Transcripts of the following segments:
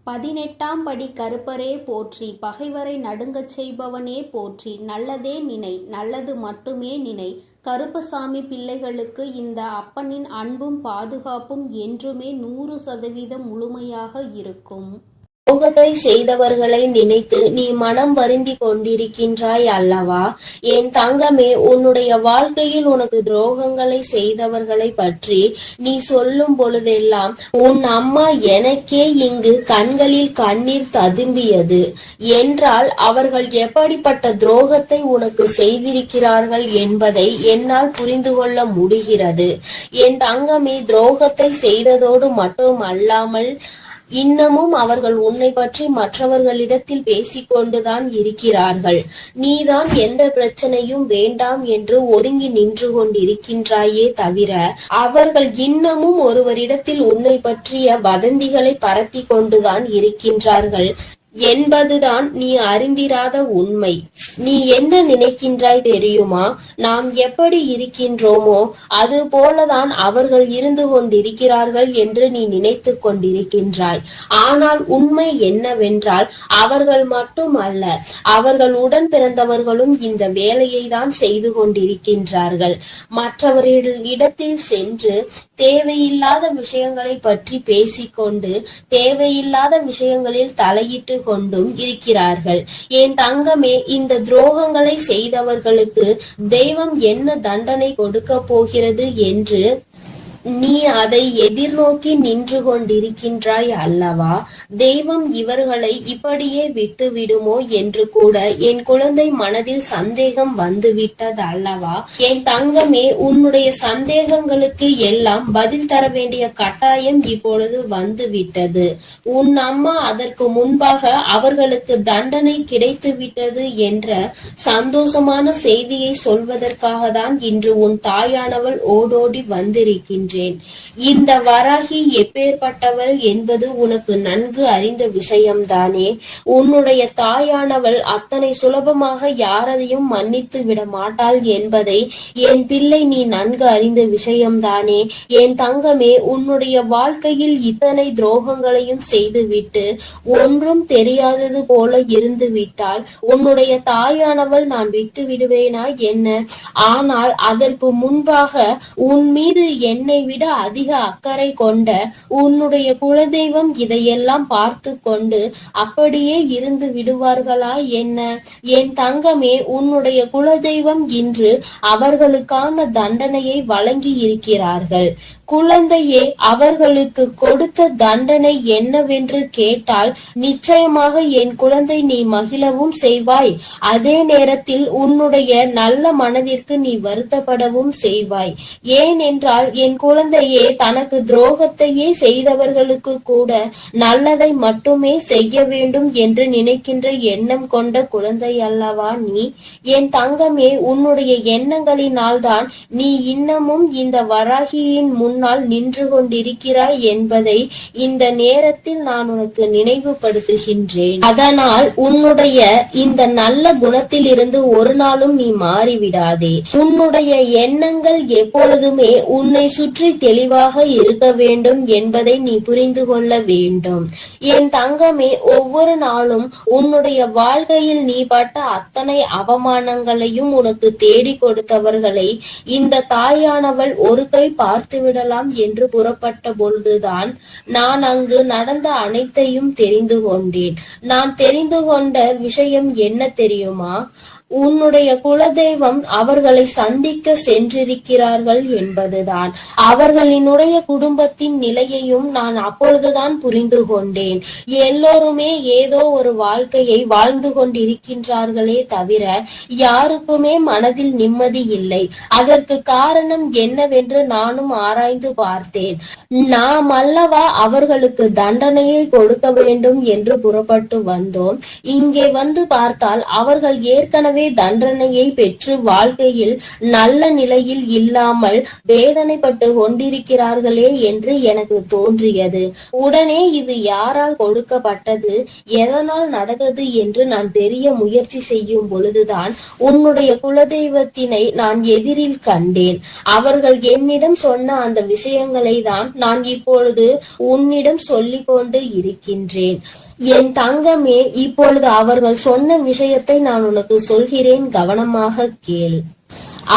18ஆம் படி கருப்பரே போற்றி, பகைவரை நடுங்கச் செய்பவனே போற்றி, நல்லதே நினை, நல்லது மட்டுமே நினை. கருப்பசாமி பிள்ளைகளுக்கு இந்த அப்பனின் அன்பும் பாதுகாப்பும் என்றுமே 100% முழுமையாக இருக்கும். துரோகத்தை செய்தவர்களை நினைத்து நீ மனம் வருந்தி கொண்டிருக்கின்றாய் அல்லவா? என் தங்கமே, உன்னுடைய வாழ்க்கையில் உனக்கு துரோகங்களை செய்தவர்களை பற்றி நீ சொல்லும் பொழுதெல்லாம் உன் அம்மா எனக்கே இங்கு கண்களில் கண்ணீர் ததும்பியது என்றால் அவர்கள் எப்படிப்பட்ட துரோகத்தை உனக்கு செய்திருக்கிறார்கள் என்பதை என்னால் புரிந்து கொள்ள முடிகிறது. என் தங்கமே, துரோகத்தை செய்ததோடு மட்டும் அல்லாமல் இன்னமும் அவர்கள் உன்னை பற்றி மற்றவர்களிடத்தில் பேசிக்கொண்டுதான் இருக்கிறார்கள். நீதான் எந்த பிரச்சனையும் வேண்டாம் என்று ஒதுங்கி நின்று கொண்டிருக்கின்றாயே தவிர அவர்கள் இன்னமும் ஒருவரிடத்தில் உன்னை பற்றிய வதந்திகளை பரப்பி கொண்டுதான் இருக்கின்றார்கள் என்பதுதான் நீ அறிந்திராத உண்மை. நீ என்ன நினைக்கின்றாய் தெரியுமா? நாம் எப்படி இருக்கின்றோமோ அது போலதான் அவர்கள் இருந்து கொண்டிருக்கிறார்கள் என்று நீ நினைத்து கொண்டிருக்கின்றாய். ஆனால் உண்மை என்னவென்றால் அவர்கள் மட்டும் அல்ல, அவர்கள் உடன் பிறந்தவர்களும் இந்த வேலையை தான் செய்து கொண்டிருக்கின்றார்கள். மற்றவர்களிடத்தில் சென்று தேவையில்லாத விஷயங்களை பற்றி பேசிக்கொண்டு தேவையில்லாத விஷயங்களில் தலையிட்டு கொண்டும் இருக்கிறார்கள். என் தங்கமே, இந்த துரோகங்களை செய்தவர்களுக்கு தெய்வம் என்ன தண்டனை கொடுக்க போகிறது என்று நீ அதை எதிர்நோக்கி நின்று கொண்டிருக்கின்றாய் அல்லவா? தெய்வம் இவர்களை இப்படியே விட்டு விடுமோ என்று கூட என் குழந்தை மனதில் சந்தேகம் வந்துவிட்டது அல்லவா? என் தங்கமே, உன்னுடைய சந்தேகங்களுக்கு எல்லாம் பதில் தர வேண்டிய கட்டாயம் இப்பொழுது வந்துவிட்டது. உன் அம்மா அதற்கு முன்பாக அவர்களுக்கு தண்டனை கிடைத்து விட்டது என்ற சந்தோஷமான செய்தியை சொல்வதற்காக தான் இன்று உன் தாயானவள் ஓடோடி வந்திருக்கின்றேன். இந்த வராகி எப்பேற்பட்டவள் என்பது உனக்கு நன்கு அறிந்த விஷயம்தானே. உன்னுடைய தாயானவள் அத்தனை சுலபமாக யாரையும் மன்னித்து விட மாட்டாள் என்பதை என் பிள்ளை நீ நன்கு அறிந்த விஷயம்தானே. என் தங்கமே, உன்னுடைய வாழ்க்கையில் இத்தனை துரோகங்களையும் செய்துவிட்டு ஒன்றும் தெரியாதது போல இருந்து விட்டால் உன்னுடைய தாயானவள் நான் விட்டு விடுவேனா என்ன? ஆனால் அதற்கு முன்பாக உன் மீது என்னை விட அதிக அக்கறை கொண்ட உன்னுடைய குலதெய்வம் இதையெல்லாம் பார்த்து கொண்டு அப்படியே இருந்து விடுவார்களா என்ன? என் தங்கமே, உன்னுடைய குலதெய்வம் இன்று அவர்களுக்கான தண்டனையை வழங்கி இருக்கிறார்கள். குழந்தையே, அவர்களுக்கு கொடுத்த தண்டனை என்னவென்று கேட்டால் நிச்சயமாக என் குழந்தை நீ மகிழவும் செய்வாய். அதே நேரத்தில் உன்னுடைய நல்ல மனதிற்கு நீ வருத்தப்படவும் செய்வாய். ஏனென்றால் என் குழந்தையே, தனக்கு துரோகத்தையே செய்தவர்களுக்கு கூட நல்லதை மட்டுமே செய்ய வேண்டும் என்று நினைக்கின்ற எண்ணம் கொண்ட குழந்தை அல்லவா நீ? என் தங்கமே, உன்னுடைய எண்ணங்களினால் தான் நீ இன்னமும் இந்த வராகியின் முன்னால் நின்று கொண்டிருக்கிறாய் என்பதை இந்த நேரத்தில் நான் உனக்கு நினைவுபடுத்துகின்றேன். அதனால் உன்னுடைய இந்த நல்ல குணத்தில் இருந்து ஒரு நாளும் நீ மாறிவிடாதே. உன்னுடைய எண்ணங்கள் எப்பொழுதுமே உன்னை சுற்றி தெளிவாக இருக்க வேண்டும் என்பதை நீ புரிந்து கொள்ள வேண்டும். என் தங்கமே, ஒவ்வொரு நாளும் உன்னுடைய வாழ்க்கையில் நீ பட்ட அத்தனை அவமானங்களையும் உனக்கு தேடி கொடுத்தவர்களை இந்த தாயானவள் ஒரு கை பார்த்து விடலாம் என்று புறப்பட்ட பொழுதுதான் நான் அங்கு நடந்த அனைத்தையும் தெரிந்து கொண்டேன். நான் தெரிந்து கொண்ட விஷயம் என்ன தெரியுமா? உன்னுடைய குலதெய்வம் அவர்களை சந்திக்க சென்றிருக்கிறார்கள் என்பதுதான். அவர்களினுடைய குடும்பத்தின் நிலையையும் நான் அப்பொழுதுதான் புரிந்து கொண்டேன். எல்லோருமே ஏதோ ஒரு வாழ்க்கையை வாழ்ந்து கொண்டிருக்கின்றார்களே தவிர யாருக்குமே மனதில் நிம்மதி இல்லை. அதற்கு காரணம் என்னவென்று நானும் ஆராய்ந்து பார்த்தேன். நாம் அல்லவா அவர்களுக்கு தண்டனையை கொடுக்க வேண்டும் என்று புறப்பட்டு வந்தோம். இங்கே வந்து பார்த்தால் அவர்கள் ஏற்கனவே ஏற்கனவே தண்டனையை பெற்று வாழ்க்கையில் நல்ல நிலையில் இல்லாமல் வேதனைப்பட்டு கொண்டிருக்கிறார்களே என்று எனக்கு தோன்றியது. உடனே இது யாரால் கொடுக்கப்பட்டது, எதனால் நடந்தது என்று நான் தெரிய முயற்சி செய்யும் பொழுதுதான் உன்னுடைய குலதெய்வத்தினை நான் எதிரில் கண்டேன். அவர்கள் என்னிடம் சொன்ன அந்த விஷயங்களை தான் நான் இப்பொழுது உன்னிடம் சொல்லிக் கொண்டு இருக்கின்றேன். என் தங்கமே, இப்பொழுது அவர்கள் சொன்ன விஷயத்தை நான் உனக்கு சொல்கிறேன், கவனமாக கேள்.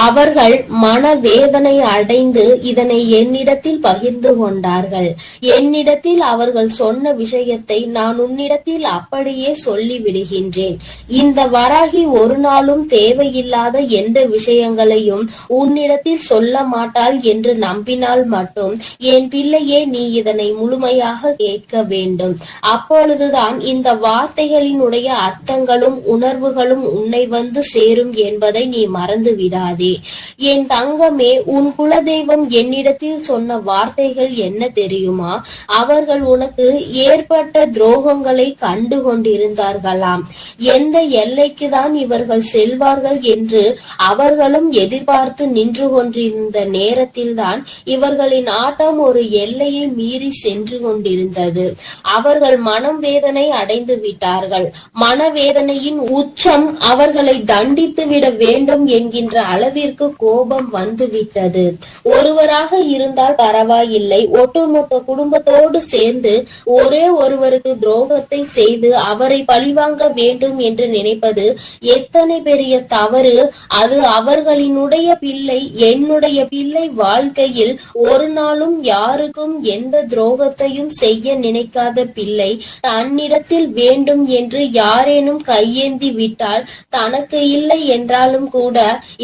அவர்கள் மனவேதனை அடைந்து இதனை என்னிடத்தில் பகிர்ந்து கொண்டார்கள். என்னிடத்தில் அவர்கள் சொன்ன விஷயத்தை நான் உன்னிடத்தில் அப்படியே சொல்லி விடுகின்றேன். இந்த வராகி ஒரு நாளும் தேவையில்லாத எந்த விஷயங்களையும் உன்னிடத்தில் சொல்ல மாட்டாள் என்று நம்பினால் மட்டும் என் பிள்ளையே, நீ இதனை முழுமையாக கேட்க வேண்டும். அப்பொழுதுதான் இந்த வார்த்தைகளினுடைய அர்த்தங்களும் உணர்வுகளும் உன்னை வந்து சேரும் என்பதை நீ மறந்து விடாதே. என் தங்கமே, உன் குலதெய்வம் என்னிடத்தில் சொன்ன வார்த்தைகள் என்ன தெரியுமா? அவர்கள் உனக்கு ஏற்பட்ட துரோகங்களை கண்டு கொண்டிருந்தார்களாம். எந்த எல்லைக்கு தான் இவர்கள் செல்வார்கள் என்று அவர்களும் எதிர்பார்த்து நின்று கொண்டிருந்த நேரத்தில் தான் இவர்களின் ஆட்டம் ஒரு எல்லையை மீறி சென்று கொண்டிருந்தது. அவர்கள் மனம் வேதனை அடைந்து விட்டார்கள். மனவேதனையின் உச்சம் அவர்களை தண்டித்து விட வேண்டும் என்கின்ற அளவிற்கு கோபம் வந்து விட்டது. ஒருவராக இருந்தால் பரவாயில்லை, ஒட்டுமொத்த குடும்பத்தோடு சேர்ந்து ஒரே ஒருவருக்கு துரோகத்தை செய்து அவரை பழிவாங்க வேண்டும் என்று நினைப்பது எத்தனை பெரிய தவறு. அது அவர்களினுடைய பிள்ளை, என்னுடைய பிள்ளை வாழ்க்கையில் ஒரு நாளும் யாருக்கும் எந்த துரோகத்தையும் செய்ய நினைக்காத பிள்ளை தன்னிடத்தில் வேண்டும் என்று யாரேனும் கையேந்தி விட்டால் தனக்கு இல்லை என்றாலும் கூட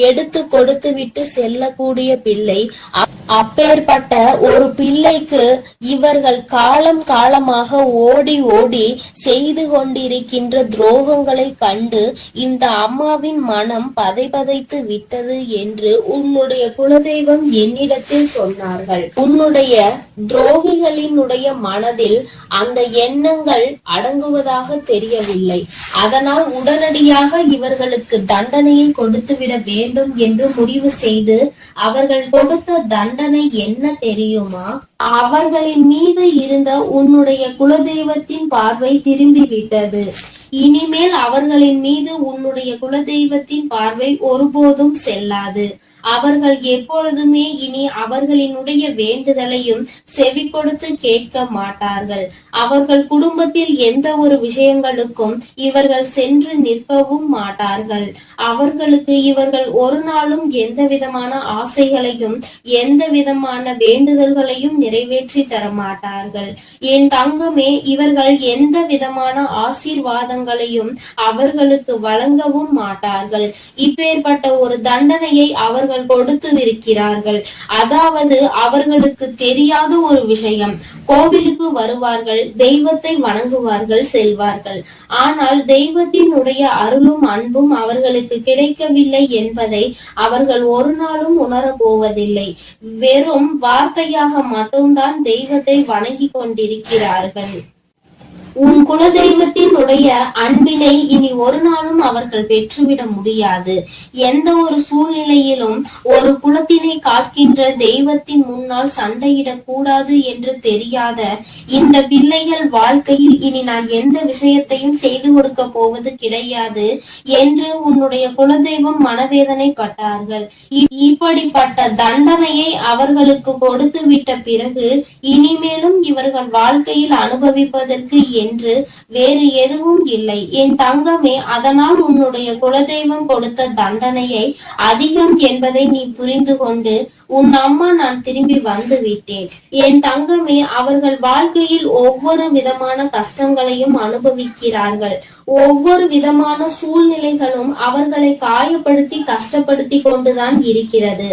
எடுத்து கொடுத்து விட்டு செல்லக்கூடிய பிள்ளை. அப்பேற்பட்ட ஒரு பிள்ளைக்கு இவர்கள் காலம் காலமாக ஓடி ஓடி செய்து கொண்டிருக்கின்ற துரோகங்களை கண்டு இந்த அம்மாவின் மனம் பதைபதைத்து விட்டது என்று உன்னுடைய குலதெய்வம் என்னிடத்தில் சொன்னார்கள். உன்னுடைய துரோகிகளினுடைய மனதில் அந்த எண்ணங்கள் அடங்குவதாக தெரியவில்லை. அதனால் உடனடியாக இவர்களுக்கு தண்டனையை கொடுத்துவிட வேண்டும் என்று முடிவு செய்து அவர்கள் கொடுத்த தண்டனை என்ன தெரியுமா? அவர்களின் மீது இருந்த உன்னுடைய குலதெய்வத்தின் பார்வை திரும்பி விட்டது. இனிமேல் அவர்களின் மீது உன்னுடைய குலதெய்வத்தின் பார்வை ஒருபோதும் செல்லாது. அவர்கள் எப்பொழுதுமே இனி அவர்களினுடைய வேண்டுதலையும் செவி கொடுத்து கேட்க மாட்டார்கள். அவர்கள் குடும்பத்தில் எந்த ஒரு விஷயங்களுக்கும் இவர்கள் சென்று நிற்கவும் மாட்டார்கள். அவர்களுக்கு இவர்கள் ஒரு நாளும் எந்த விதமான ஆசைகளையும் எந்த விதமான வேண்டுதல்களையும் நிறைவேற்றி தர மாட்டார்கள். என் தங்கமே, இவர்கள் எந்த விதமான ஆசீர்வாதங்களையும் அவர்களுக்கு வழங்கவும் மாட்டார்கள். இப்பேற்பட்ட ஒரு தண்டனையை அவர்கள் கொடுத்திருக்கிறார்கள். அதாவது அவர்களுக்கு தெரியாத ஒரு விஷயம். கோவிலுக்கு வருவார்கள், தெய்வத்தை வணங்குவார்கள், செல்வார்கள். ஆனால் தெய்வத்தினுடைய அருளும் அன்பும் அவர்களுக்கு கிடைக்கவில்லை என்பதை அவர்கள் ஒரு நாளும் உணரப் போவதில்லை. வெறும் வார்த்தையாக மட்டும்தான் தெய்வத்தை வணங்கி கொண்டிருக்கிறார்கள். உன் குலதெய்வத்தினுடைய அன்பினை இனி ஒரு நாளும் அவர்கள் பெற்றுவிட முடியாது. எந்த ஒரு சூழ்நிலையிலும் ஒரு குலத்தினை காக்கின்ற தெய்வத்தின் முன்னால் சண்டையிடக் கூடாது என்று தெரியாத இந்த பிள்ளைகள் வாழ்க்கையில் இனி நான் எந்த விஷயத்தையும் செய்து கொடுக்க போவது கிடையாது என்று உன்னுடைய குலதெய்வம் மனவேதனைப்பட்டார்கள். இப்படிப்பட்ட தண்டனையை அவர்களுக்கு கொடுத்து விட்ட பிறகு இனிமேலும் இவர்கள் வாழ்க்கையில் அனுபவிப்பதற்கு என்று வேறு எதுவும் இல்லை. என் தங்கமே, அதனால் உன்னுடைய குலதெய்வம் கொடுத்த தண்டனையை அதிகம் என்பதை நீ புரிந்து கொண்டு உன் அம்மா நான் திரும்பி வந்து விட்டேன். என் தங்கமே, அவர்கள் வாழ்க்கையில் ஒவ்வொரு விதமான கஷ்டங்களையும் அனுபவிக்கிறார்கள். ஒவ்வொரு விதமான சூழ்நிலைகளும் அவர்களை காயப்படுத்தி கஷ்டப்படுத்தி கொண்டுதான் இருக்கிறது.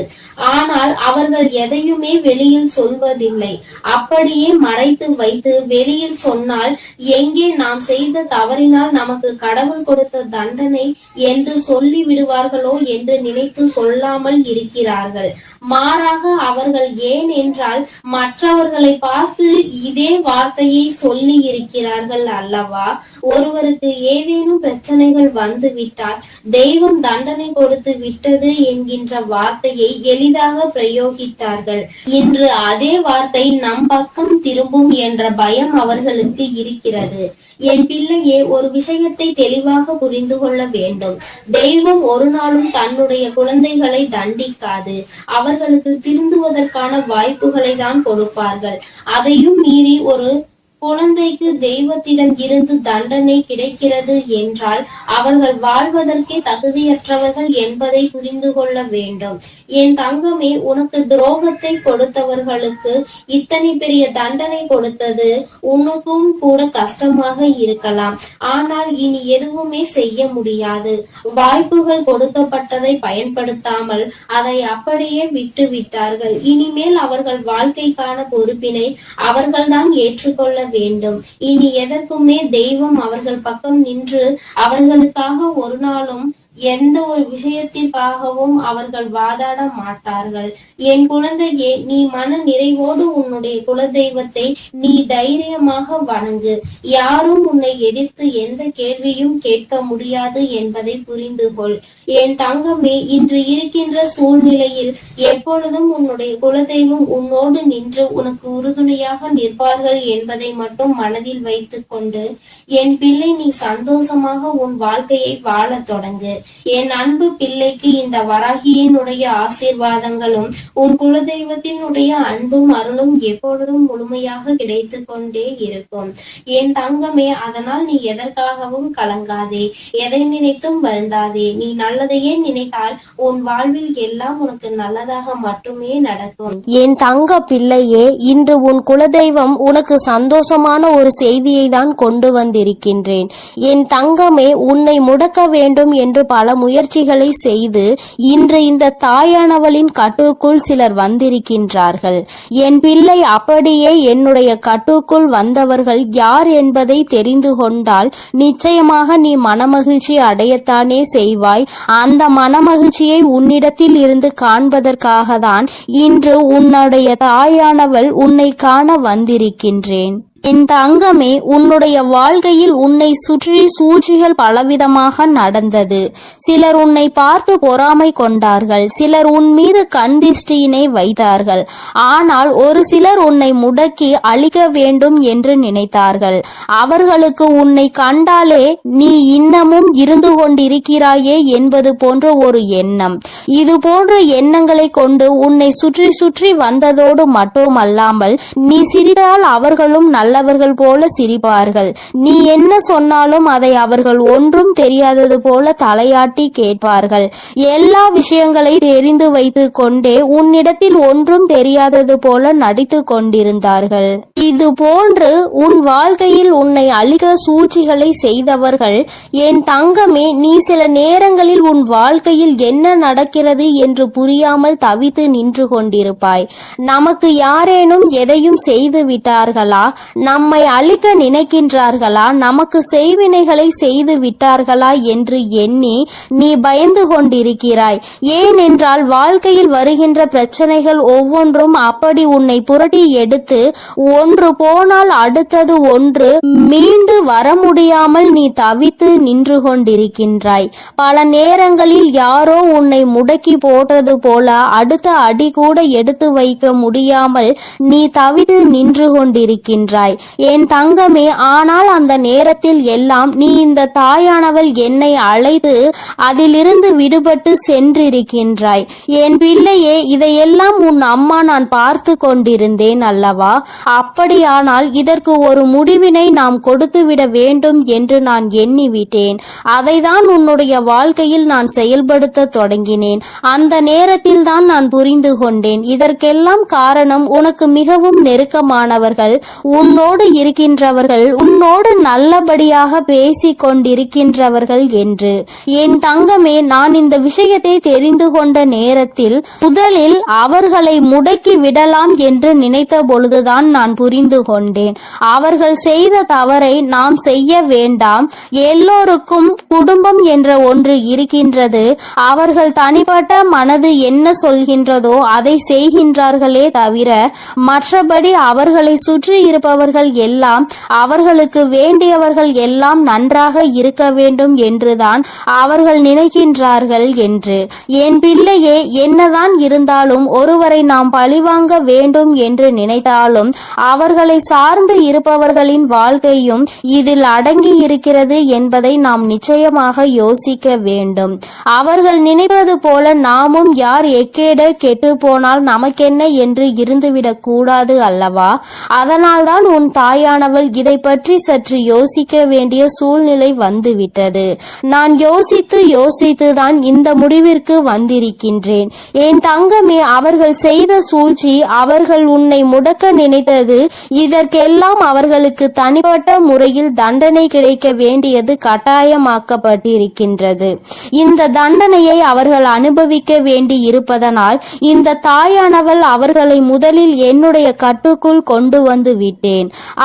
ஆனால் அவர்கள் எதையுமே வெளியில் சொல்வதில்லை. அப்படியே மறைத்து வைத்து வெளியில் சொன்னால் எங்கே நாம் செய்த தவறினால் நமக்கு கடவுள் கொடுத்த தண்டனை என்று சொல்லி விடுவார்களோ என்று நினைத்து சொல்லாமல் இருக்கிறார்கள். மாறாக அவர்கள் ஏன் என்றால் மற்றவர்களை பார்த்து இதே வார்த்தையை சொல்லி இருக்கிறார்கள் அல்லவா? ஒருவருக்கு ஏதேனும் பிரச்சனைகள் வந்து விட்டால் தெய்வம் தண்டனை கொடுத்து விட்டது என்கின்ற வார்த்தையை எளிதாக பிரயோகித்தார்கள். இன்று அதே வார்த்தை நம் பக்கம் திரும்பும் என்ற பயம் அவர்களுக்கு இருக்கிறது. என் பிள்ளையே, ஒரு விஷயத்தை தெளிவாக புரிந்து கொள்ள வேண்டும். தெய்வம் ஒரு நாளும் தன்னுடைய குழந்தைகளை தண்டிக்காது. அவர்களுக்கு திருந்துவதற்கான வாய்ப்புகளை தான் கொடுப்பார்கள். அதையும் மீறி ஒரு குழந்தைக்கு தெய்வத்திடம் இருந்து தண்டனை கிடைக்கிறது என்றால் அவர்கள் வாழ்வதற்கே தகுதியற்றவர்கள் என்பதை புரிந்து கொள்ள வேண்டும். என் தங்கமே, உனக்கு துரோகத்தை கொடுத்தவர்களுக்கு இத்தனை பெரிய தண்டனை கொடுத்தது உனக்கும் கூட கஷ்டமாக இருக்கலாம். ஆனால் இனி எதுவுமே செய்ய முடியாது. வாய்ப்புகள் கொடுக்கப்பட்டதை பயன்படுத்தாமல் அதை அப்படியே விட்டு விட்டார்கள். இனிமேல் அவர்கள் வாழ்க்கைக்கான பொறுப்பினை அவர்கள்தான் ஏற்றுக்கொள்ள வேண்டும். இனி எதற்குமே தெய்வம் அவர்கள் பக்கம் நின்று அவர்களுக்காக ஒரு நாளும் எந்த ஒரு விஷயத்திற்காகவும் அவர்கள் வாதாட மாட்டார்கள். என் குழந்தையே, நீ மன நிறைவோடு உன்னுடைய குலதெய்வத்தை நீ தைரியமாக வணங்கு. யாரும் உன்னை எதிர்த்து எந்த கேள்வியும் கேட்க முடியாது என்பதை புரிந்து கொள். என் தங்கமே, இன்று இருக்கின்ற சூழ்நிலையில் எப்பொழுதும் உன்னுடைய குலதெய்வம் உன்னோடு நின்று உனக்கு உறுதுணையாக நிற்பார்கள் என்பதை மட்டும் மனதில் வைத்துக் கொண்டு என் பிள்ளை, நீ சந்தோஷமாக உன் வாழ்க்கையை வாழ தொடங்கு. என் அன்பு பிள்ளைக்கு இந்த வராகியினுடைய ஆசீர்வாதங்களும் உன் குலதெய்வத்தினுடைய அன்பும் அருளும் எப்பொழுதும் முழுமையாக கிடைத்து கொண்டே இருக்கும். என் தங்கமே, அதனால் நீ எதற்காகவும் கலங்காதே, எதை நினைத்தும் வருந்தாதே. நீ நல்லதையே நினைத்தால் உன் வாழ்வில் எல்லாம் உனக்கு நல்லதாக மட்டுமே நடக்கும். என் தங்க பிள்ளையே, இன்று உன் குலதெய்வம் உனக்கு சந்தோஷமான ஒரு செய்தியை தான் கொண்டு வந்திருக்கின்றேன். என் தங்கமே, உன்னை முடக்க வேண்டும் என்று பல முயற்சிகளை செய்து இன்று இந்த தாயானவளின் கட்டுக்குள் சிலர் வந்திருக்கின்றார்கள். என் பிள்ளை, அப்படியே என்னுடைய கட்டுக்குள் வந்தவர்கள் யார் என்பதை தெரிந்து கொண்டால் நிச்சயமாக நீ மனமகிழ்ச்சி அடையத்தானே செய்வாய். அந்த மனமகிழ்ச்சியை உன்னிடத்தில் இருந்து காண்பதற்காக தான் இன்று உன்னுடைய தாயானவள் உன்னை காண வந்திருக்கின்றேன். என் தங்கமே, உன்னுடைய வாழ்க்கையில் உன்னை சுற்றி சூழ்ச்சிகள் பலவிதமாக நடந்தது. சிலர் உன்னை பார்த்து பொறாமை கொண்டார்கள். சிலர் உன் மீது கண் திருஷ்டியினை வைத்தார்கள். ஆனால் ஒரு சிலர் உன்னை முடக்கி அழிக்க வேண்டும் என்று நினைத்தார்கள். அவர்களுக்கு உன்னை கண்டாலே நீ இன்னமும் இருந்து கொண்டிருக்கிறாயே என்பது போன்ற ஒரு எண்ணம். இது போன்ற எண்ணங்களை கொண்டு உன்னை சுற்றி சுற்றி வந்ததோடு மட்டுமல்லாமல் நீ சிரித்தால் அவர்களும் நல்லவர்கள் போல சிரிப்பார்கள். நீ என்ன சொன்னாலும் அதை அவர்கள் ஒன்றும் தெரியாதது போல தலையாட்டி கேட்பார்கள். எல்லா விஷயங்களை தெரிந்து வைத்து கொண்டே உன்னிடத்தில் ஒன்றும் தெரியாதது போல நடித்து கொண்டிருந்தார்கள். இது போன்று உன் வாழ்க்கையில் உன்னை அழிக்க சூழ்ச்சிகளை செய்தவர்கள் என் தங்கமே, நீ சில நேரங்களில் உன் வாழ்க்கையில் என்ன நடக்கிறது என்று புரியாமல் தவித்து நின்று கொண்டிருப்பாய். நமக்கு யாரேனும் எதையும் செய்து விட்டார்களா, நம்மை அழிக்க நினைக்கின்றார்களா, நமக்கு செய்வினைகளை செய்து விட்டார்களா என்று எண்ணி நீ பயந்து கொண்டிருக்கிறாய். ஏனென்றால் வாழ்க்கையில் வருகின்ற பிரச்சனைகள் ஒவ்வொன்றும் அப்படி உன்னை புரட்டி எடுத்து ஒன்று போனால் அடுத்தது ஒன்று மீண்டு வர முடியாமல் நீ தவித்து நின்று கொண்டிருக்கின்றாய். பல நேரங்களில் யாரோ உன்னை முடக்கி போட்டது போல அடுத்த அடி கூட எடுத்து வைக்க முடியாமல் நீ தவித்து நின்று கொண்டிருக்கின்றாய் என் தங்கமே. ஆனால் அந்த நேரத்தில் எல்லாம் நீ இந்த தாயானவள் என்னை அழைத்து அதிலிருந்து விடுபட்டு சென்றிருக்கின்றாய். என் பிள்ளையே, இதையெல்லாம் உன் அம்மா நான் பார்த்து கொண்டிருந்தேன் அல்லவா? அப்படியானால் இதற்கு ஒரு முடிவினை நாம் கொடுத்துவிட வேண்டும் என்று நான் எண்ணிவிட்டேன். அதைதான் உன்னுடைய வாழ்க்கையில் நான் செயல்படுத்த தொடங்கினேன். அந்த நேரத்தில் தான் நான் புரிந்து கொண்டேன். இதற்கெல்லாம் காரணம் உனக்கு மிகவும் நெருக்கமானவர்கள், உன் உன்னோடு இருக்கின்றவர்கள் உன்னோடு நல்லபடியாக பேசிக் கொண்டிருக்கின்றவர்கள் என்று. என் தங்கமே, நான் இந்த விஷயத்தை தெரிந்து கொண்ட நேரத்தில் முதலில் அவர்களை முடக்கி விடலாம் என்று நினைத்த பொழுதுதான் நான் புரிந்து கொண்டேன். அவர்கள் செய்த தவறை நாம் செய்ய வேண்டாம். எல்லோருக்கும் குடும்பம் என்ற ஒன்று இருக்கின்றது. அவர்கள் தனிப்பட்ட மனது என்ன சொல்கின்றதோ அதை செய்கின்றார்களே தவிர மற்றபடி அவர்களை சுற்றி இருப்பவர்கள் எல்லாம் அவர்களுக்கு வேண்டியவர்கள் எல்லாம் நன்றாக இருக்க வேண்டும் என்றுதான் அவர்கள் நினைக்கின்றார்கள் என்று. என் பிள்ளையே, என்னதான் இருந்தாலும் ஒருவரை நாம் பழிவாங்க வேண்டும் என்று நினைத்தாலும் அவர்களை சார்ந்து இருப்பவர்களின் வாழ்க்கையும் இதில் அடங்கி இருக்கிறது என்பதை நாம் நிச்சயமாக யோசிக்க வேண்டும். அவர்கள் நினைப்பது போல நாமும் யார் எக்கேட கெட்டு போனால் நமக்கென்ன என்று இருந்துவிடக் கூடாது அல்லவா? அதனால்தான் உன் தாயானவள் இதை பற்றி சற்று யோசிக்க வேண்டிய சூழ்நிலை வந்துவிட்டது. நான் யோசித்துதான் இந்த முடிவிற்கு வந்திருக்கின்றேன். என் தங்கமே, அவர்கள் செய்த சூழ்ச்சி, அவர்கள் உன்னை முடக்க நினைத்தது, இதற்கெல்லாம் அவர்களுக்கு தனிப்பட்ட முறையில் தண்டனை கிடைக்க வேண்டியது கட்டாயமாக்கப்பட்டிருக்கின்றது. இந்த தண்டனையை அவர்கள் அனுபவிக்க வேண்டி இருப்பதனால் இந்த தாயானவள் அவர்களை முதலில் என்னுடைய கட்டுக்குள் கொண்டு வந்து விட்டேன்.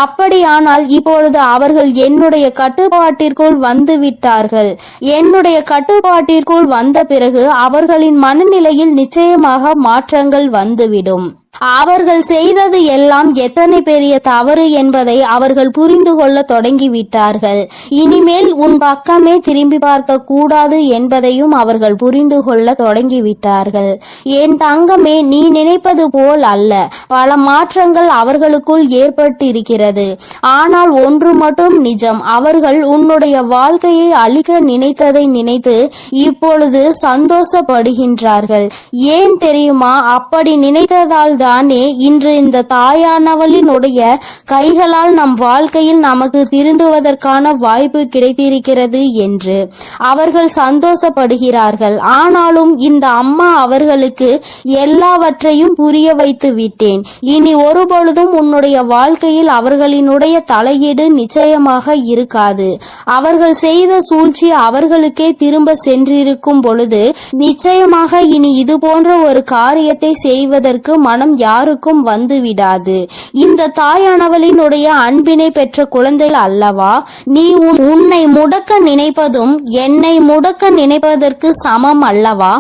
அப்படியானால் இப்பொழுது அவர்கள் என்னுடைய கட்டுப்பாட்டிற்குள் வந்து விட்டார்கள். என்னுடைய கட்டுப்பாட்டிற்குள் வந்த பிறகு அவர்களின் மனநிலையில் நிச்சயமாக மாற்றங்கள் வந்துவிடும். அவர்கள் செய்தது எல்லாம் எத்தனை பெரிய தவறு என்பதை அவர்கள் புரிந்து கொள்ள தொடங்கிவிட்டார்கள். இனிமேல் உன் பக்கமே திரும்பி பார்க்க கூடாது என்பதையும் அவர்கள் புரிந்து கொள்ள தொடங்கிவிட்டார்கள். என் தங்கமே, நீ நினைப்பது போல் அல்ல. பல மாற்றங்கள் அவர்களுக்குள் ஏற்பட்டிருக்கிறது. ஆனால் ஒன்று மட்டும் நிஜம், அவர்கள் உன்னுடைய வாழ்க்கையை அழிக்க நினைத்ததை நினைத்து இப்பொழுது சந்தோஷப்படுகின்றார்கள். ஏன் தெரியுமா? அப்படி நினைத்ததால் தானே இன்று இந்த தாயானவளினுடைய கைகளால் நம் வாழ்க்கையில் நமக்கு திருந்துவதற்கான வாய்ப்பு கிடைத்திருக்கிறது என்று அவர்கள் சந்தோஷப்படுகிறார்கள். ஆனாலும் இந்த அம்மா அவர்களுக்கு எல்லாவற்றையும் புரிய வைத்து விட்டேன். இனி ஒருபொழுதும் உன்னுடைய வாழ்க்கையில் அவர்களினுடைய தலையீடு நிச்சயமாக இருக்காது. அவர்கள் செய்த சூழ்ச்சி அவர்களுக்கே திரும்ப சென்றிருக்கும் பொழுது நிச்சயமாக இனி இது போன்ற ஒரு காரியத்தை செய்வதற்கு மனம் யாருக்கும் வந்து விடாது. இந்த தாயானவளினுடைய அன்பினை பெற்ற குழந்தை அல்லவா நீ? உன்னை முடக்க நினைப்பதும் என்னை முடக்க நினைப்பதற்கு சமம் அல்லவா?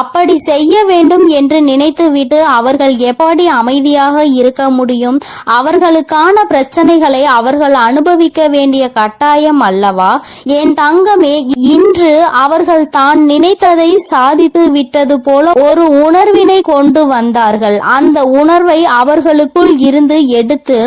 அப்படி செய்ய வேண்டும் என்று நினைத்துவிட்டு அவர்கள் எப்படி அமைதியாக இருக்க முடியும்? அவர்களுக்கான பிரச்சனைகளை அவர்கள் அனுபவிக்க வேண்டிய கட்டாயம் அல்லவா? என் தங்கமே, இன்று அவர்கள் தான் நினைத்ததை சாதித்து விட்டது போல ஒரு உணர்வினை கொண்டு வந்தார்கள். அந்த உணர்வை அவர்களுக்குள் இருந்து எடுத்து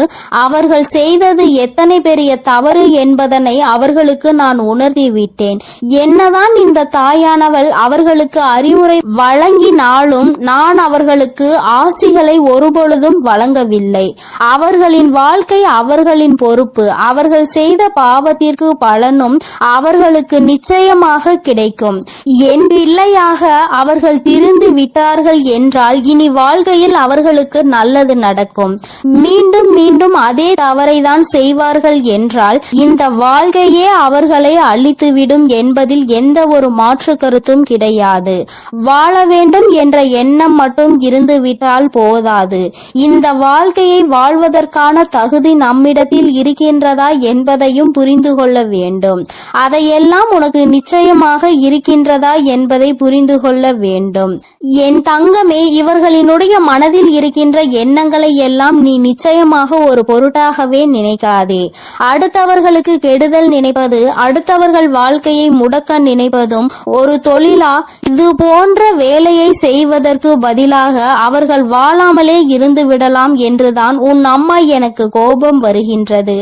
அவர்கள் செய்தது எத்தனை பெரிய தவறு என்பதனை அவர்களுக்கு நான் உணர்த்தி விட்டேன். என்னதான் இந்த தாயானவள் அவர்களுக்கு அறிவுரை வழங்கினாலும் நான் அவர்களுக்கு ஆசிகளை ஒருபொழுதும் வழங்கவில்லை. அவர்களின் வாழ்க்கை அவர்களின் பொறுப்பு. அவர்கள் செய்த பாவத்திற்கு பலனும் அவர்களுக்கு நிச்சயமாக கிடைக்கும். என் பிள்ளையாக அவர்கள் திருந்து விட்டார்கள் என்றால் இனி வாழ்க்கையில் அவர்களுக்கு நல்லது நடக்கும். மீண்டும் மீண்டும் அதே தவறை தான் செய்வார்கள் என்றால் இந்த வாழ்க்கையே அவர்களை அழித்துவிடும் என்பதில் எந்த ஒரு மாற்று கருத்தும் கிடையாது. வாழ வேண்டும் என்ற எண்ணம் மட்டும் இருந்துவிட்டால் போதாது. இந்த வாழ்க்கையை வாழ்வதற்கான தகுதி நம்மிடத்தில் இருக்கின்றதா என்பதையும் புரிந்து கொள்ள வேண்டும். அதையெல்லாம் உனக்கு நிச்சயமாக இருக்கின்றதா என்பதை புரிந்து கொள்ள வேண்டும். என் தங்கமே, இவர்களினுடைய மனதில் இருக்கின்ற எண்ணங்களை எல்லாம் நீ நிச்சயமாக ஒரு பொருட்டாகவே நினைக்காதே. அடுத்தவர்களுக்கு கெடுதல் நினைப்பது, அடுத்தவர்கள் வாழ்க்கையை முடக்க நினைப்பதும் ஒரு தொழிலா? இது போன்ற வேலையை செய்வதற்கு பதிலாக அவர்கள் வாழாமலே இருந்து விடலாம் என்றுதான் உன் அம்மா எனக்கு கோபம் வருகின்றது.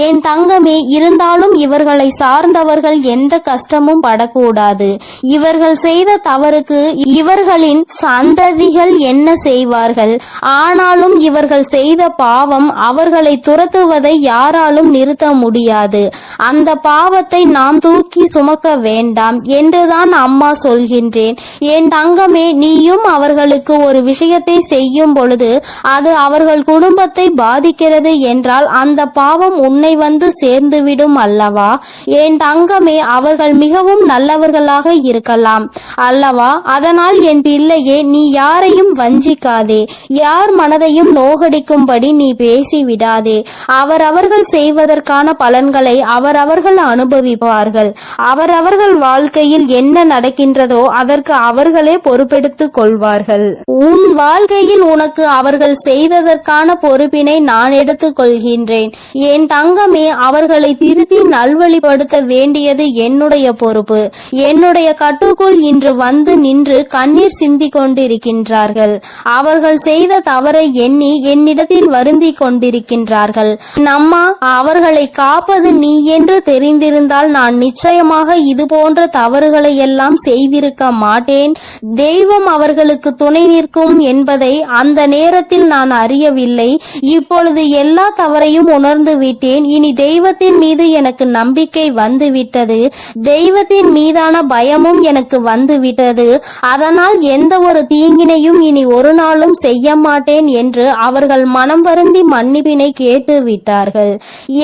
என் தங்கமே, இருந்தாலும் இவர்களை சார்ந்தவர்கள் எந்த கஷ்டமும் படக்கூடாது. இவர்கள் செய்த தவறுக்கு இவர்களின் சந்ததிகள் என்ன செய்வார்கள்? ஆனாலும் இவர்கள் செய்த பாவம் அவர்களை துரத்துவதை யாராலும் நிறுத்த முடியாது. அந்த பாவத்தை நாம் தூக்கி சுமக்க வேண்டாம் என்றுதான் அம்மா சொல்கின்றேன். என் தங்கமே, நீயும் அவர்களுக்கு ஒரு விஷயத்தை செய்யும் பொழுது அது அவர்கள் குடும்பத்தை பாதிக்கிறது என்றால் அந்த பாவம் உன்னை வந்து சேர்ந்துவிடும் அல்லவா? என் தங்கமே, அவர்கள் மிகவும் நல்லவர்களாக இருக்கலாம் அல்லவா? அதனால் என் பிள்ளையே, நீ யாரையும் வஞ்சிக்காதே, யார் மனதையும் நோகடிக்கும்படி நீ பேசிவிடாதே. அவரவர்கள் செய்வதற்கான பலன்களை அவரவர்கள் அனுபவிப்பார்கள். அவரவர்கள் வாழ்க்கையில் என்ன நடக்கின்றதோ அதற்கு அவர்களே பொறுப்பெடுத்துக் கொள்வார்கள். உன் வாழ்க்கையில் உனக்கு அவர்கள் செய்ததற்கான பொறுப்பினை நான் எடுத்துக் கொள்கின்றேன். என் தங்கமே, அவர்களை திருத்தி நல்வழிப்படுத்த வேண்டியது என்னுடைய பொறுப்பு. என்னுடைய கட்டுக்குள் இன்று வந்து நின்று கண்ணீர் சிந்திக் கொண்டிருக்கின்றார்கள். அவர்கள் செய்த தவறை எண்ணி என்னிடத்தில் வருந்தி கொண்டிருக்கின்றார்கள். அம்மா, அவர்களை காப்பது நீ என்று தெரிந்திருந்தால் நான் நிச்சயமாக இது போன்ற தவறுகளை எல்லாம் செய்திருக்க மாட்டேன். தெய்வம் அவர்களுக்கு துணை நிற்கும் என்பதை அந்த நேரத்தில் நான் அறியவில்லை. இப்பொழுது எல்லா தவறையும் உணர்ந்து விட்டேன். இனி தெய்வத்தின் மீது எனக்கு நம்பிக்கை வந்துவிட்டது. தெய்வத்தின் மீதான பயமும் எனக்கு வந்துவிட்டது. அதனால் எந்த ஒரு தீங்கினையும் இனி ஒரு நாளும் செய்ய மாட்டேன் என்று அவர்கள் மனம் வருந்தி மன்னிப்பினை கேட்டு விட்டார்கள்.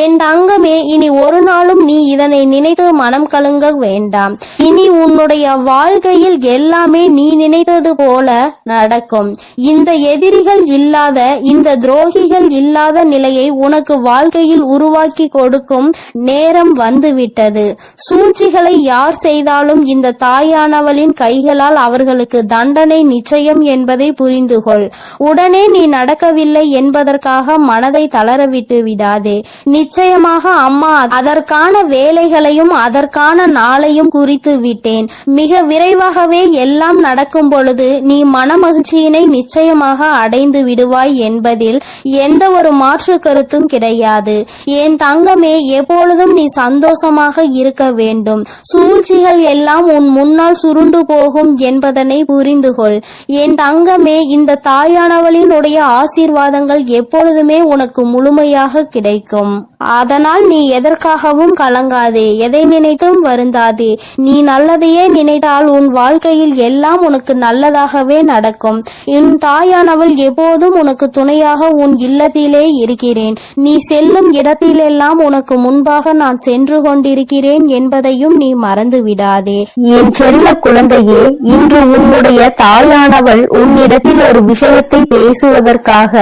என் தங்கமே, இனி ஒரு நாளும் நீ இதனை நினைத்து மனம் கலங்க வேண்டாம். இனி உன்னுடைய வாழ்க்கையில் எல்லாமே நீ நினைத்தது போல நடக்கும். இந்த எதிரிகள் இல்லாத, இந்த துரோகிகள் இல்லாத நிலையை உனக்கு வாழ்க்கையில் உருவாக்கி கொடுக்கும் நேரம் வந்துவிட்டது. சூழ்ச்சிகளை யார் செய்தாலும் இந்த தாயானவளின் கைகளால் அவர்களுக்கு தண்டனை நிச்சயம் என்பதை புரிந்துகொள். உடனே நீ நடக்கவில்லை என்பதற்காக மனதை தளரவிட்டு விடாதே. நிச்சயமாக அம்மா அதற்கான வேலைகளையும் அதற்கான நாளையும் குறித்து விட்டேன். மிக விரைவாகவே எல்லாம் நடக்கும் பொழுது நீ மனமகிழ்ச்சியினை நிச்சயமாக அடைந்து விடுவாய் என்பதில் எந்த ஒரு மாற்று கருத்தும் கிடையாது. என் தங்கமே, எப்பொழுதும் நீ சந்தோஷமாக இருக்க வேண்டும். சூழ்ச்சிகள் எல்லாம் உன் முன்னால் சுருண்டு போகும் என்பதனை புரிந்துகொள். என் தங்கமே, இந்த தாயானவளினுடைய ஆசீர்வாதங்கள் எப்பொழுதுமே உனக்கு முழுமையாக கிடைக்கும். அதனால் நீ எதற்காகவும் கலங்காதே, எதை நினைத்தும் வருந்தாதே. நீ நல்லதையே நினைத்தால் உன் வாழ்க்கையில் எல்லாம் உனக்கு நல்லதாகவே நடக்கும். என் தாயானவள் எப்போதும் உனக்கு துணையாக உன் இல்லத்திலே இருக்கிறேன். நீ செல்லும் இடத்திலெல்லாம் உனக்கு முன்பாக நான் சென்று கொண்டிருக்கிறேன் என்பதையும் நீ மறந்து விடாதே. என் செல்ல குழந்தையே, இன்று உன்னுடைய தாயானவள் உன்னிடத்தில் ஒரு விஷயத்தை பேசுவதற்காக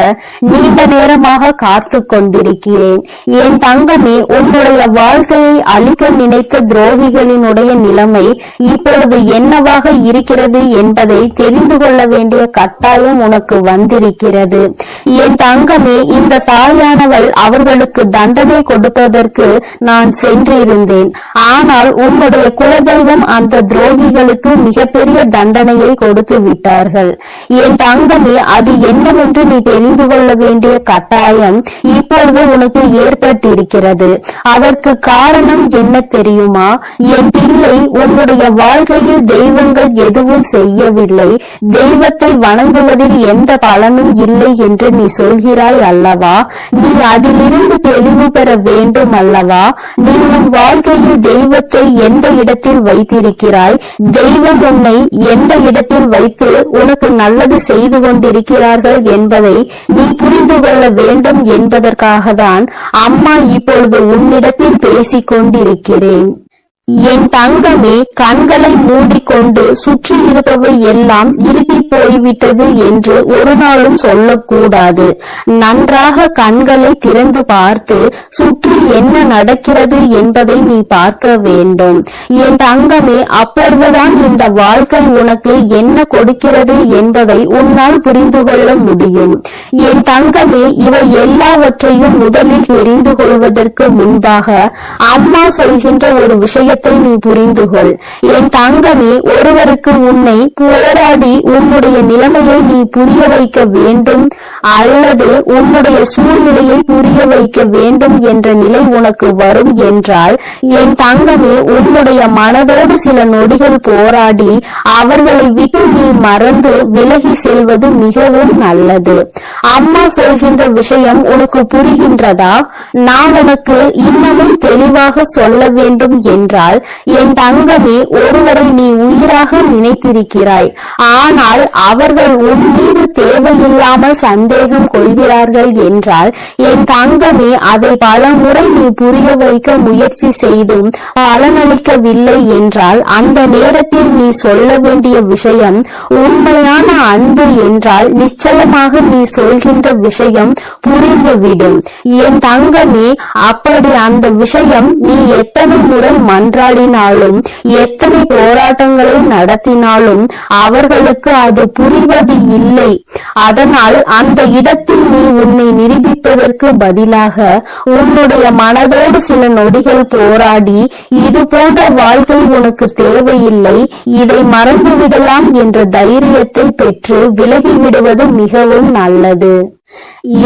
நீண்ட நேரமாக காத்து கொண்டிருக்கிறேன். என் தங்கமே, உன்னுடைய வாழ்க்கையை அழிக்க நினைத்த துரோகிகளினுடைய நிலைமை இப்பொழுது என்னவாக இருக்கிறது என்பதை தெரிந்து கொள்ள வேண்டிய கட்டாயம் உனக்கு வந்திருக்கிறது. என் தங்கமே, இந்த தாயானவள் அவர்களுக்கு தண்டனை கொடுப்பதற்கு நான் சென்றிருந்தேன். ஆனால் உன்னுடைய குலதெய்வம் அந்த துரோகிகளுக்கு மிகப்பெரிய தண்டனையை கொடுத்து விட்டார்கள். என் தங்கமே, அது என்னவென்று நீ தெரிந்து கொள்ள வேண்டிய கட்டாயம் இப்பொழுது உனக்கு ஏற்பட்டிருக்கிறது. அதற்கு காரணம் என்ன தெரியுமா? என் பிள்ளை, உன்னுடைய வாழ்க்கையில் தெய்வங்கள் எதுவும் செய்யவில்லை, தெய்வத்தை வணங்குவதில் எந்த பலனும் இல்லை என்று நீ சொல்கிறாய் அல்லவா? நீ அதிலிருந்து தெளிவு பெற வேண்டும் அல்லவா? நீ உன் வாழ்க்கையில் தெய்வத்தை எந்த இடத்தில் வைத்திருக்கிறாய்? தெய்வம் உன்னை எந்த இடத்தில் வைத்து உனக்கு நல்லது செய்து கொண்டிருக்கிறார்கள் என்பதை நீ புரிந்து கொள்ள வேண்டும் என்பதற்காக தான் அம்மா இப்பொழுது உன்னிடத்தில் பேசிக் கொண்டிருக்கிறேன். என் தங்கமே, கண்களை மூடிக்கொண்டு சுற்றி இருப்பவை எல்லாம் இருப்பி போய்விட்டது என்று ஒரு நாளும் சொல்லக்கூடாது. நன்றாக கண்களை திறந்து பார்த்து சுற்றி என்ன நடக்கிறது என்பதை நீ பார்க்க வேண்டும். என் தங்கமே, அப்பொழுதுதான் இந்த வாழ்க்கை உனக்கு என்ன கொடுக்கிறது என்பதை உன்னால் புரிந்து கொள்ள முடியும். என் தங்கமே, இவை எல்லாவற்றையும் முதலில் தெரிந்து கொள்வதற்கு முன்பாக அம்மா சொல்கின்ற ஒரு விஷயம் சத்தியத்தை நீ புரிந்து கொள். என் தங்கமே, ஒருவருக்கு உன்னை போராடி உன்னுடைய நிலைமையை நீ புரிய வைக்க வேண்டும் அல்லது உன்னுடைய சூழ்நிலையை புரிய வைக்க வேண்டும் என்ற நிலை உனக்கு வரும் என்றால், என் தங்கமே, உன்னுடைய மனதோடு சில நொடிகள் போராடி அவர்களை விட்டு நீ மறந்து விலகி செல்வது மிகவும் நல்லது. அம்மா சொல்கின்ற விஷயம் உனக்கு புரிகின்றதா? நான் உனக்கு இன்னமும் தெளிவாக சொல்ல வேண்டும் என்றால், என் தங்கமே, ஒருவரை நீ உயிராக நினைத்திருக்கிறாய். ஆனால் அவர்கள் உன் மீது தேவையில்லாமல் சந்தேகம் கொள்கிறார்கள் என்றால், என் தங்கமே, அதை பல முறை நீ புரிய வைக்க முயற்சி செய்தும் பலனளிக்கவில்லை என்றால், அந்த நேரத்தில் நீ சொல்ல வேண்டிய விஷயம் உண்மையான அன்பு என்றால் நிச்சயமாக நீ சொல்கின்ற விஷயம் புரிந்துவிடும். என் தங்கமே, அப்படி அந்த விஷயம் நீ எத்தனை முறை மன்றாடினாலும் எத்தனை போராட்டங்களை நடத்தினாலும் அவர்களுக்கு அது புரிவது இல்லை. அதனால் அந்த இடத்தில் நீ உன்னை நிரூபிப்பதற்கு பதிலாக உன்னுடைய மனதோடு சில நொடிகள் போராடி, இது போன்ற வாழ்க்கை உனக்கு தேவையில்லை, இதை மறந்துவிடலாம் என்ற தைரியத்தை பெற்று விலகிவிடுவது மிகவும் நல்லது.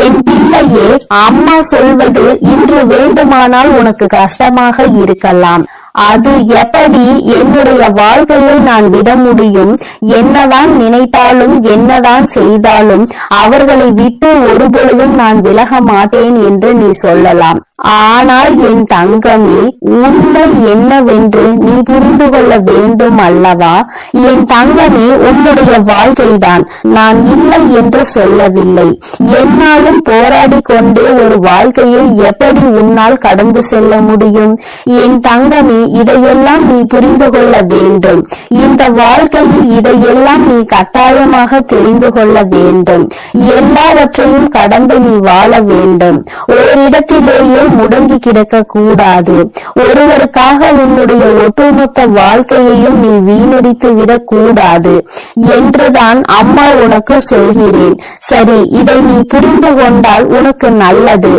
என் பிள்ளையே, அம்மா சொல்வது இன்று வேண்டுமானால் உனக்கு கஷ்டமாக இருக்கலாம். அது எப்படி என்னுடைய வாழ்க்கையை நான் விட முடியும்? என்னதான் நினைத்தாலும் என்னதான் செய்தாலும் அவர்களை விட்டு ஒருபொழுதும் நான் விலக மாட்டேன் என்று நீ சொல்லலாம். ஆனால் என் தங்கமே, உண்மை என்னவென்று நீ புரிந்து கொள்ள வேண்டும் அல்லவா? என் தங்கமே, உன்னுடைய வாழ்க்கைதான், நான் இல்லை என்று சொல்லவில்லை. என்னாலும் போராடி கொண்டே ஒரு வாழ்க்கையை எப்படி உன்னால் கடந்து செல்ல முடியும்? என் தங்கமே, இதையெல்லாம் நீ புரிந்து கொள்ள வேண்டும். இந்த வாழ்க்கையில் இதையெல்லாம் நீ கட்டாயமாக தெரிந்து கொள்ள வேண்டும். எல்லாவற்றையும் கடந்து நீ வாழ வேண்டும். ஓரிடத்திலேயே முடங்கி கிடக்க கூடாது. ஒருவருக்காக உன்னுடைய ஒட்டுமொத்த வாழ்க்கையையும் நீ வீணடித்து விடக் கூடாது என்றுதான் அம்மா உனக்கு சொல்கிறேன். சரி, இதை நீ புரிந்து கொண்டால் உனக்கு நல்லது.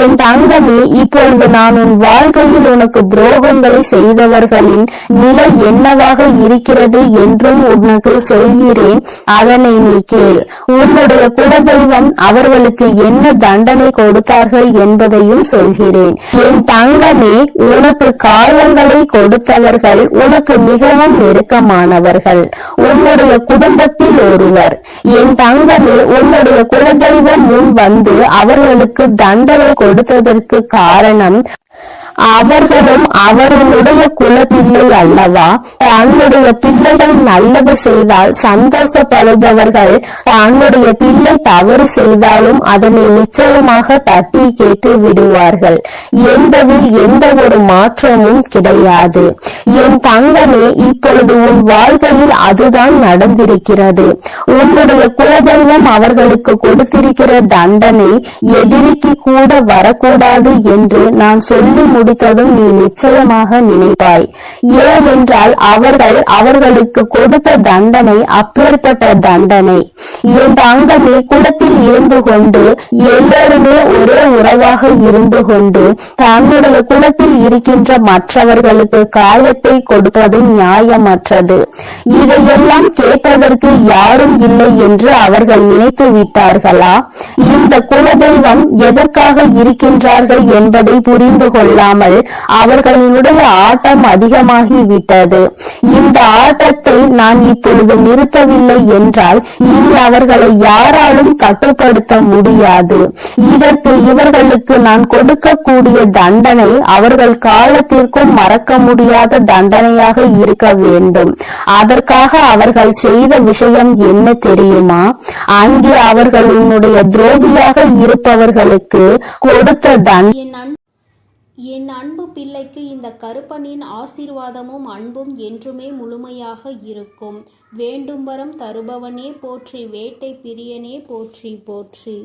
என் தங்கமே, இப்பொழுது நான் உன் வாழ்க்கையில் உனக்கு துரோகங்களை செய்தவர்களின் நிலை என்னவாக இருக்கிறது என்றும் உனக்கு சொல்கிறேன். அதனை நீ கேள். உன்னுடைய குலதெய்வம் அவர்களுக்கு என்ன தண்டனை கொடுத்தார்கள் என்பதையும் சொல்கிறேன். என் தங்கமே, உனக்கு காயங்களை கொடுத்தவர்கள் உனக்கு மிகவும் நெருக்கமானவர்கள், உன்னுடைய குடும்பத்தில் ஒருவர். என் தங்கமே, உன்னுடைய குலதெய்வம் முன் வந்து அவர்களுக்கு தண்டனை கொடுத்ததற்கு காரணம் அவர்களும் அவர்களுடைய குலப்பிள்ளை அல்லவா? தன்னுடைய பிள்ளைகள் நல்லது செய்தால் சந்தோஷப்படுபவர்கள் தன்னுடைய பிள்ளை தவறு செய்தாலும் அதனை நிச்சயமாக தட்டி கேட்டு விடுவார்கள் என்பதில் எந்த ஒரு மாற்றமும் கிடையாது. என் தங்கமே, இப்பொழுது உன் வாழ்க்கையில் அதுதான் நடந்திருக்கிறது. உன்னுடைய குலதெய்வம் அவர்களுக்கு கொடுத்திருக்கிற தண்டனை எதிரிக்கு கூட வரக்கூடாது என்று நான் சொல்லி முடித்ததும் நீ நிச்சயமாக நினைப்பாய். ஏனென்றால் அவர்களுக்கு கொடுத்த தண்டனை அப்பேற்பட்ட தண்டனை. என் தங்கமே, குலத்தில் இருந்து கொண்டு எல்லோருமே ஒரே உறவாக இருந்து கொண்டு தன்னுடைய குலத்தில் இருக்கின்ற மற்றவர்களுக்கு காயத்தை கொடுப்பது நியாயமற்றது. இதையெல்லாம் கேட்பதற்கு யாரும் இல்லை என்று அவர்கள் நினைத்து விட்டார்களா? இந்த குலதெய்வம் எதற்காக இருக்கின்றார்கள் என்பதை புரிந்து கொள்ளாமல் அவர்களுடைய ஆட்டம் அதிகமாகிவிட்டது. இந்த ஆட்டத்தை நான் இப்பொழுது நிறுத்தவில்லை என்றால் இனி அவர்களை யாராலும் கட்டுப்படுத்த முடியாது. இதற்கு இவர்களுக்கு நான் கொடுக்கக்கூடிய தண்டனை அவர்கள் காலத்திற்கும் மறக்க முடியாத தண்டனையாக இருக்க வேண்டும். அதற்காக அவர்கள் செய்த விஷயம் என்ன தெரியுமா? அங்கே அவர்கள் உன்னுடைய துரோகியாக இருப்பவர்களுக்கு கொடுத்த என் அன்பு பிள்ளைக்கு இந்த கருப்பனின் ஆசீர்வாதமும் அன்பும் என்றுமே முழுமையாக இருக்கும். வேண்டும் வரம் தருபவனே போற்றி, வேட்டை பிரியனே போற்றி போற்றி.